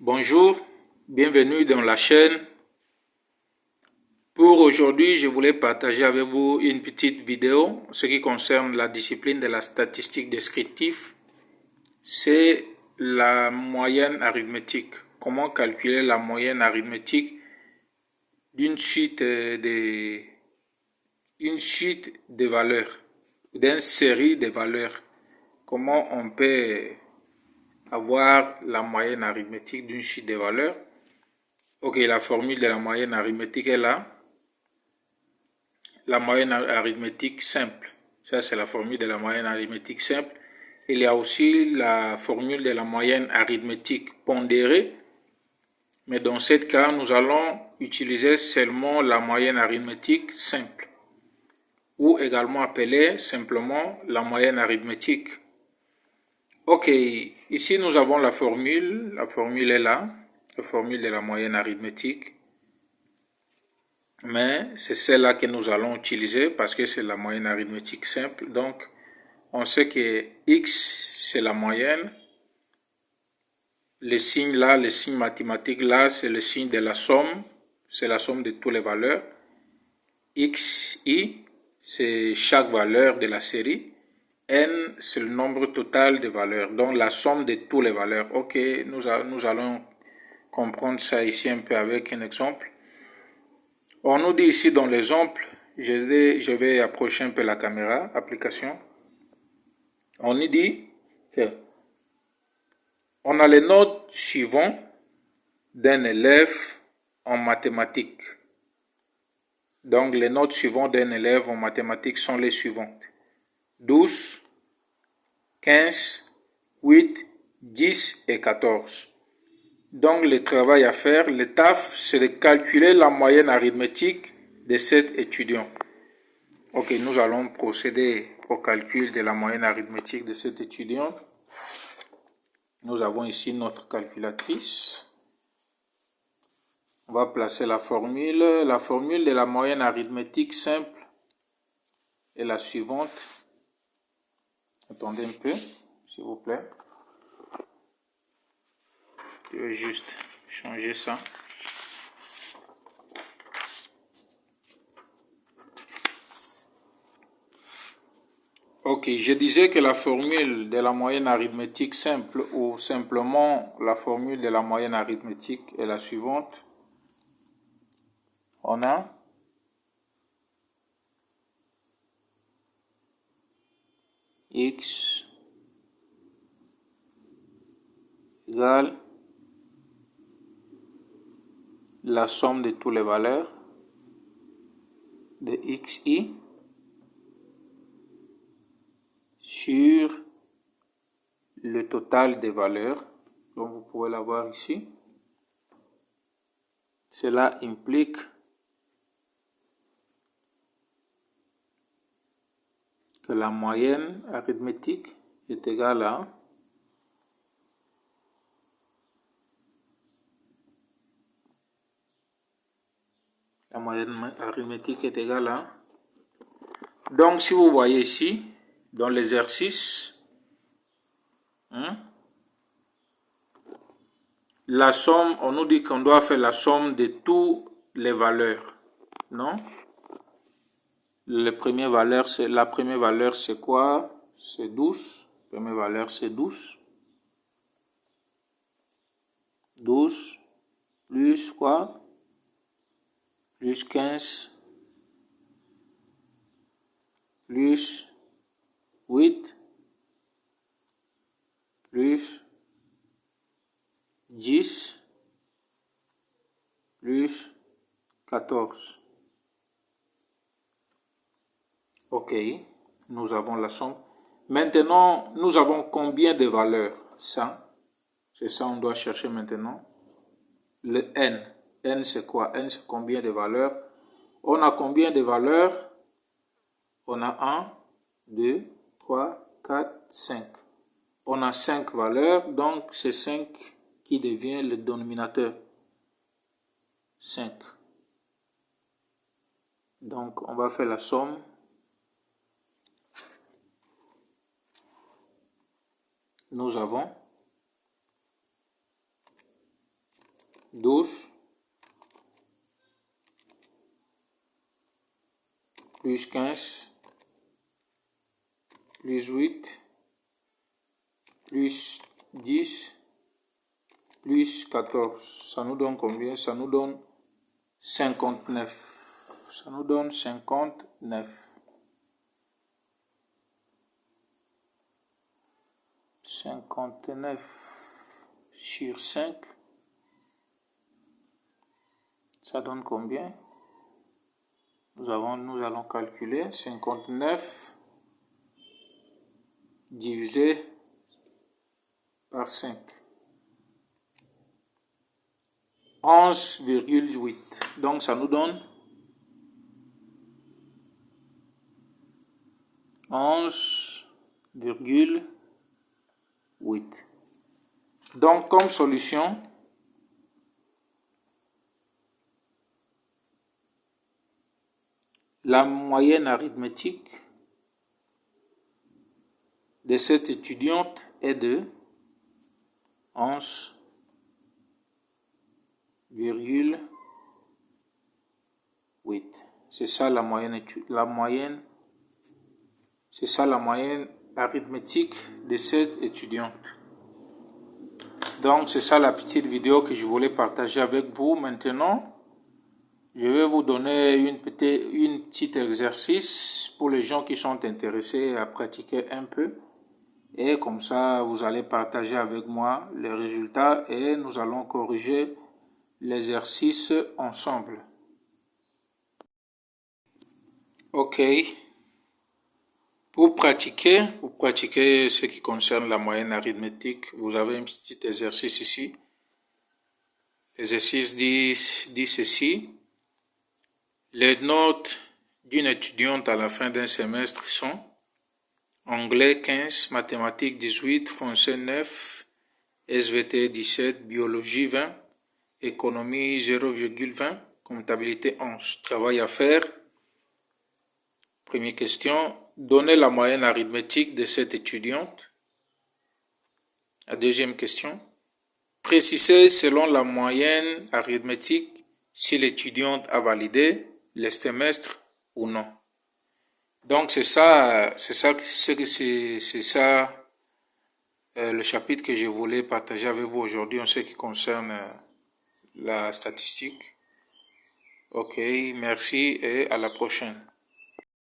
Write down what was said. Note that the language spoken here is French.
Bonjour, bienvenue dans la chaîne. Pour aujourd'hui, je voulais partager avec vous une petite vidéo en ce qui concerne la discipline de la statistique descriptive. C'est la moyenne arithmétique. Comment calculer la moyenne arithmétique d'une suite de valeurs, d'une série de valeurs. Comment on peut avoir la moyenne arithmétique d'une suite de valeurs. Ok, la formule de la moyenne arithmétique est là. La moyenne arithmétique simple. Ça, c'est la formule de la moyenne arithmétique simple. Il y a aussi la formule de la moyenne arithmétique pondérée. Mais dans ce cas, nous allons utiliser seulement la moyenne arithmétique simple, ou également appelée simplement la moyenne arithmétique. Ok, ici nous avons la formule. La formule est là, la formule de la moyenne arithmétique. Mais c'est celle-là que nous allons utiliser parce que c'est la moyenne arithmétique simple. Donc, on sait que X, c'est la moyenne. Le signe là, le signe mathématique là, c'est le signe de la somme. C'est la somme de toutes les valeurs. XI, c'est chaque valeur de la série. N, c'est le nombre total de valeurs. Donc, la somme de toutes les valeurs. Ok, nous allons comprendre ça ici un peu avec un exemple. On nous dit ici dans l'exemple, je vais approcher un peu la caméra, application. On nous dit que on a les notes suivantes d'un élève en mathématiques. Donc les notes suivantes d'un élève en mathématiques sont les suivantes. 12, 15, 8, 10 et 14. Donc le travail à faire, le taf, c'est de calculer la moyenne arithmétique de cet étudiant. Ok, nous allons procéder au calcul de la moyenne arithmétique de cet étudiant. Nous avons ici notre calculatrice. On va placer la formule. La formule de la moyenne arithmétique simple est la suivante. Attendez un peu, s'il vous plaît. Je vais juste changer ça. Ok, je disais que la formule de la moyenne arithmétique simple ou simplement la formule de la moyenne arithmétique est la suivante. On a X égale la somme de toutes les valeurs de XI sur le total des valeurs. Donc vous pouvez la voir ici. Cela implique que la moyenne arithmétique est égale à Donc si vous voyez ici, dans l'exercice, la somme, on nous dit qu'on doit faire la somme de toutes les valeurs, non? La première valeur, c'est quoi? C'est 12. La première valeur, c'est 12. 12 plus quoi? Plus 15 plus 8 plus 10 plus 14. Ok, nous avons la somme. Maintenant, nous avons combien de valeurs? 100. C'est ça on doit chercher maintenant. Le n. N c'est quoi? N c'est combien de valeurs? On a combien de valeurs? On a 1, 2, 3, 4, 5. On a 5 valeurs, donc c'est 5 qui devient le dénominateur. 5. Donc on va faire la somme. Nous avons 12 plus 15 plus 8 plus 10 plus 14. Ça nous donne combien? Ça nous donne 59. Ça nous donne 59. 59 sur 5. Ça donne combien? Nous allons calculer 59 divisé par 5. 11,8. Donc ça nous donne 11,8. Donc comme solution, la moyenne arithmétique de cette étudiante est de 11,8. C'est ça la moyenne arithmétique de cette étudiante. Donc c'est ça la petite vidéo que je voulais partager avec vous. Maintenant, je vais vous donner une petite exercice pour les gens qui sont intéressés à pratiquer un peu. Et comme ça, vous allez partager avec moi les résultats et nous allons corriger l'exercice ensemble. Ok. Pour pratiquer ce qui concerne la moyenne arithmétique, vous avez un petit exercice ici. L'exercice dit ceci. Les notes d'une étudiante à la fin d'un semestre sont anglais 15, mathématiques 18, français 9, SVT 17, biologie 20, économie 0,20, comptabilité 11. Travail à faire. Première question. Donnez la moyenne arithmétique de cette étudiante. La deuxième question. Précisez selon la moyenne arithmétique si l'étudiante a validé le semestre ou non. Donc c'est ça le chapitre que je voulais partager avec vous aujourd'hui en ce qui concerne la statistique. Ok, merci et à la prochaine.